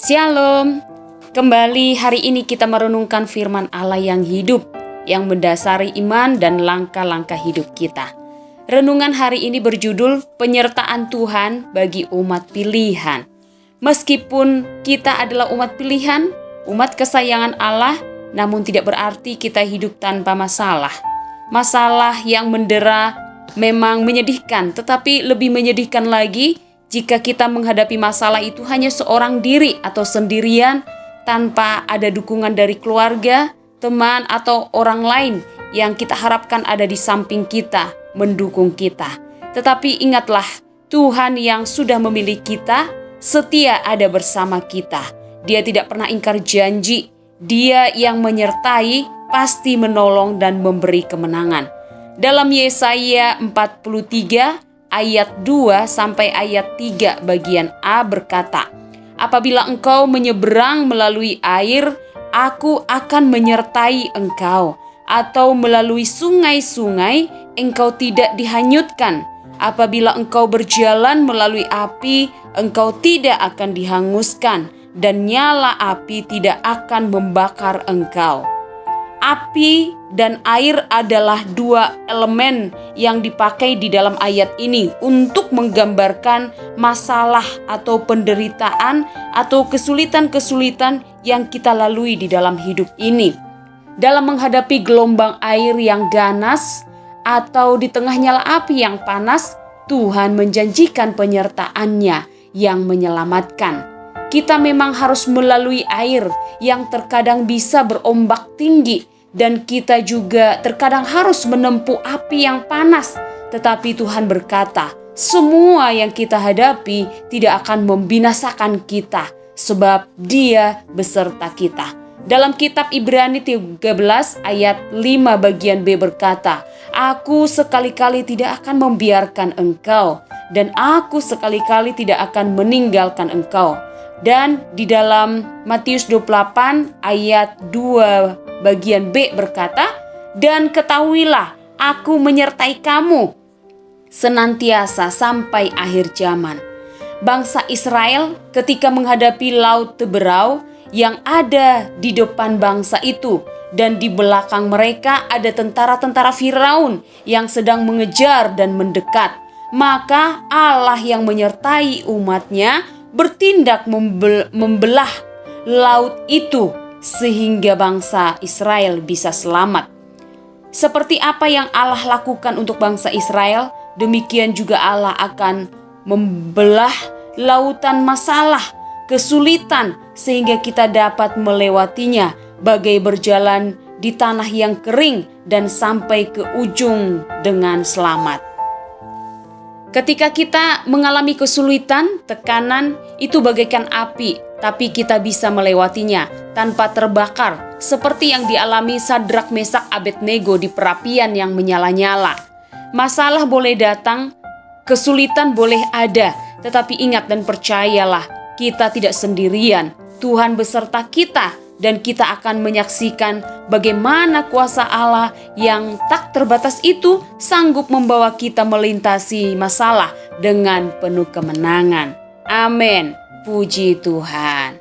Shalom. Kembali hari ini kita merenungkan firman Allah yang hidup, yang mendasari iman dan langkah-langkah hidup kita. Renungan hari ini berjudul Penyertaan Tuhan bagi umat pilihan. Meskipun kita adalah umat pilihan, umat kesayangan Allah, namun tidak berarti kita hidup tanpa masalah. Masalah yang mendera memang menyedihkan, tetapi lebih menyedihkan lagi jika kita menghadapi masalah itu hanya seorang diri atau sendirian tanpa ada dukungan dari keluarga, teman, atau orang lain yang kita harapkan ada di samping kita, mendukung kita. Tetapi ingatlah, Tuhan yang sudah memilih kita, setia ada bersama kita. Dia tidak pernah ingkar janji. Dia yang menyertai, pasti menolong dan memberi kemenangan. Dalam Yesaya 43 ayat 2 sampai ayat 3 bagian A berkata, "Apabila engkau menyeberang melalui air, aku akan menyertai engkau. Atau melalui sungai-sungai, engkau tidak dihanyutkan. Apabila engkau berjalan melalui api, engkau tidak akan dihanguskan, dan nyala api tidak akan membakar engkau." Api dan air adalah dua elemen yang dipakai di dalam ayat ini untuk menggambarkan masalah atau penderitaan atau kesulitan-kesulitan yang kita lalui di dalam hidup ini. Dalam menghadapi gelombang air yang ganas atau di tengah nyala api yang panas, Tuhan menjanjikan penyertaan-Nya yang menyelamatkan. Kita memang harus melalui air yang terkadang bisa berombak tinggi, dan kita juga terkadang harus menempuh api yang panas. Tetapi Tuhan berkata, semua yang kita hadapi tidak akan membinasakan kita, sebab Dia beserta kita. Dalam kitab Ibrani 13 ayat 5 bagian B berkata, "Aku sekali-kali tidak akan membiarkan engkau, dan aku sekali-kali tidak akan meninggalkan engkau." Dan di dalam Matius 28 ayat 2 bagian B berkata, "Dan ketahuilah, aku menyertai kamu senantiasa sampai akhir zaman." Bangsa Israel ketika menghadapi laut Teberau yang ada di depan bangsa itu, dan di belakang mereka ada tentara-tentara Firaun yang sedang mengejar dan mendekat, maka Allah yang menyertai umatnya bertindak membelah laut itu sehingga bangsa Israel bisa selamat. Seperti apa yang Allah lakukan untuk bangsa Israel, demikian juga Allah akan membelah lautan masalah, kesulitan, sehingga kita dapat melewatinya bagai berjalan di tanah yang kering dan sampai ke ujung dengan selamat. Ketika kita mengalami kesulitan, tekanan, itu bagaikan api, tapi kita bisa melewatinya tanpa terbakar, seperti yang dialami Sadrak, Mesak, Abednego di perapian yang menyala-nyala. Masalah boleh datang, kesulitan boleh ada, tetapi ingat dan percayalah, kita tidak sendirian. Tuhan beserta kita, dan kita akan menyaksikan bagaimana kuasa Allah yang tak terbatas itu sanggup membawa kita melintasi masalah dengan penuh kemenangan. Amin. Puji Tuhan.